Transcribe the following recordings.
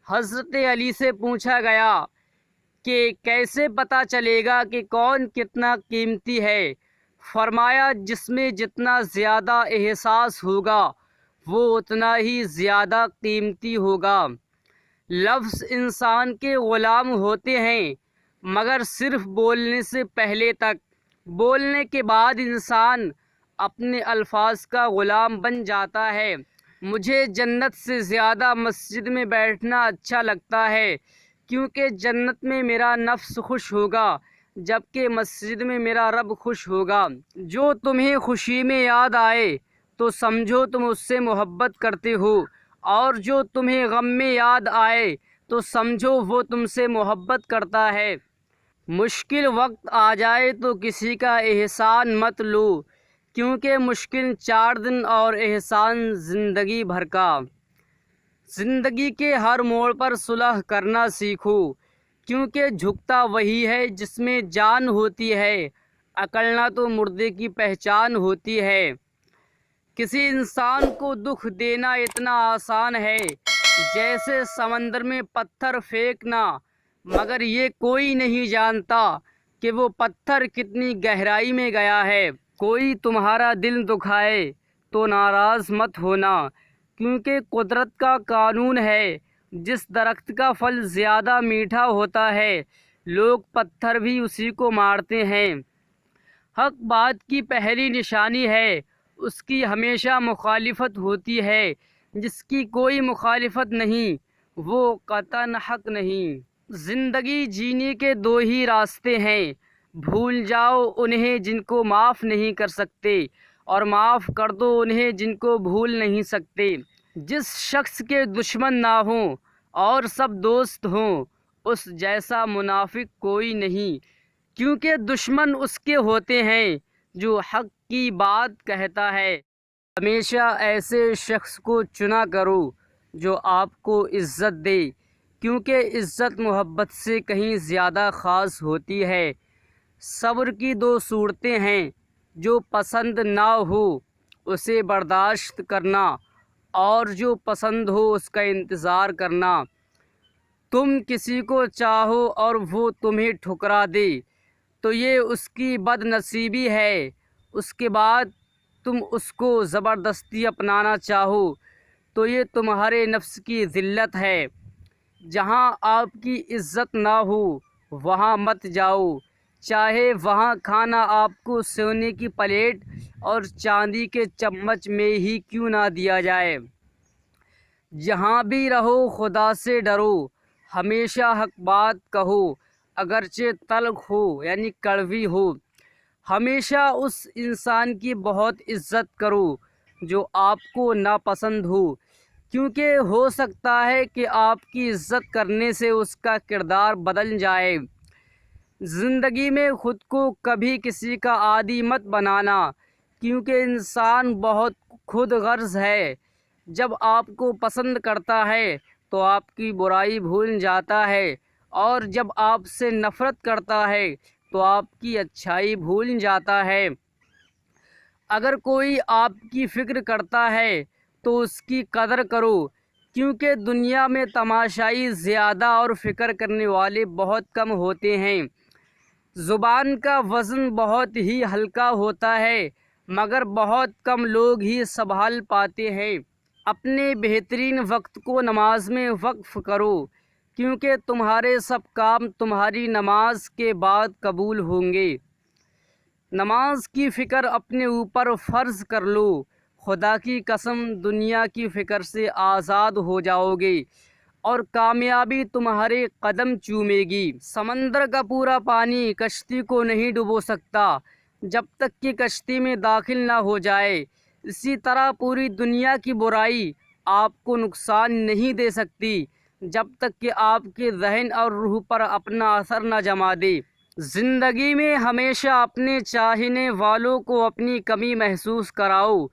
حضرت علی سے پوچھا گیا کہ کیسے پتہ چلے گا کہ کون کتنا قیمتی ہے؟ فرمایا جس میں جتنا زیادہ احساس ہوگا وہ اتنا ہی زیادہ قیمتی ہوگا۔ لفظ انسان کے غلام ہوتے ہیں مگر صرف بولنے سے پہلے تک، بولنے کے بعد انسان اپنے الفاظ کا غلام بن جاتا ہے۔ مجھے جنت سے زیادہ مسجد میں بیٹھنا اچھا لگتا ہے، کیونکہ جنت میں میرا نفس خوش ہوگا جبکہ مسجد میں میرا رب خوش ہوگا۔ جو تمہیں خوشی میں یاد آئے تو سمجھو تم اس سے محبت کرتے ہو، اور جو تمہیں غم میں یاد آئے تو سمجھو وہ تم سے محبت کرتا ہے۔ مشکل وقت آ جائے تو کسی کا احسان مت لو، کیونکہ مشکل 4 دن اور احسان زندگی بھر کا۔ زندگی کے ہر موڑ پر صلح کرنا سیکھو، کیونکہ جھکتا وہی ہے جس میں جان ہوتی ہے، اکڑنا تو مردے کی پہچان ہوتی ہے۔ کسی انسان کو دکھ دینا اتنا آسان ہے جیسے سمندر میں پتھر پھینکنا، مگر یہ کوئی نہیں جانتا کہ وہ پتھر کتنی گہرائی میں گیا ہے۔ کوئی تمہارا دل دکھائے تو ناراض مت ہونا، کیونکہ قدرت کا قانون ہے جس درخت کا پھل زیادہ میٹھا ہوتا ہے لوگ پتھر بھی اسی کو مارتے ہیں۔ حق بات کی پہلی نشانی ہے، اس کی ہمیشہ مخالفت ہوتی ہے، جس کی کوئی مخالفت نہیں وہ قطعاً حق نہیں۔ زندگی جینے کے 2 ہی راستے ہیں، بھول جاؤ انہیں جن کو معاف نہیں کر سکتے، اور معاف کر دو انہیں جن کو بھول نہیں سکتے۔ جس شخص کے دشمن نہ ہوں اور سب دوست ہوں، اس جیسا منافق کوئی نہیں، کیونکہ دشمن اس کے ہوتے ہیں جو حق کی بات کہتا ہے۔ ہمیشہ ایسے شخص کو چنا کرو جو آپ کو عزت دے، کیونکہ عزت محبت سے کہیں زیادہ خاص ہوتی ہے۔ صبر کی 2 صورتیں ہیں، جو پسند نہ ہو اسے برداشت کرنا، اور جو پسند ہو اس کا انتظار کرنا۔ تم کسی کو چاہو اور وہ تمہیں ٹھکرا دے تو یہ اس کی بد نصیبی ہے، اس کے بعد تم اس کو زبردستی اپنانا چاہو تو یہ تمہارے نفس کی ذلت ہے۔ جہاں آپ کی عزت نہ ہو وہاں مت جاؤ، چاہے وہاں کھانا آپ کو سونے کی پلیٹ اور چاندی کے چمچ میں ہی کیوں نہ دیا جائے۔ جہاں بھی رہو خدا سے ڈرو، ہمیشہ حق بات کہو اگرچہ تلخ ہو یعنی کڑوی ہو۔ ہمیشہ اس انسان کی بہت عزت کرو جو آپ کو ناپسند ہو، کیونکہ ہو سکتا ہے کہ آپ کی عزت کرنے سے اس کا کردار بدل جائے۔ زندگی میں خود کو کبھی کسی کا عادی مت بنانا، کیونکہ انسان بہت خود غرض ہے۔ جب آپ کو پسند کرتا ہے تو آپ کی برائی بھول جاتا ہے، اور جب آپ سے نفرت کرتا ہے تو آپ کی اچھائی بھول جاتا ہے۔ اگر کوئی آپ کی فکر کرتا ہے تو اس کی قدر کرو، کیونکہ دنیا میں تماشائی زیادہ اور فکر کرنے والے بہت کم ہوتے ہیں۔ زبان کا وزن بہت ہی ہلکا ہوتا ہے مگر بہت کم لوگ ہی سنبھال پاتے ہیں۔ اپنے بہترین وقت کو نماز میں وقف کرو، کیونکہ تمہارے سب کام تمہاری نماز کے بعد قبول ہوں گے۔ نماز کی فکر اپنے اوپر فرض کر لو، خدا کی قسم دنیا کی فکر سے آزاد ہو جاؤ گے اور کامیابی تمہارے قدم چومے گی۔ سمندر کا پورا پانی کشتی کو نہیں ڈبو سکتا جب تک کہ کشتی میں داخل نہ ہو جائے، اسی طرح پوری دنیا کی برائی آپ کو نقصان نہیں دے سکتی جب تک کہ آپ کے ذہن اور روح پر اپنا اثر نہ جما دے۔ زندگی میں ہمیشہ اپنے چاہنے والوں کو اپنی کمی محسوس کراؤ،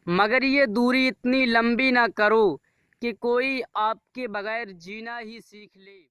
مگر یہ دوری اتنی لمبی نہ کرو کہ کوئی آپ کے بغیر جینا ہی سیکھ لے۔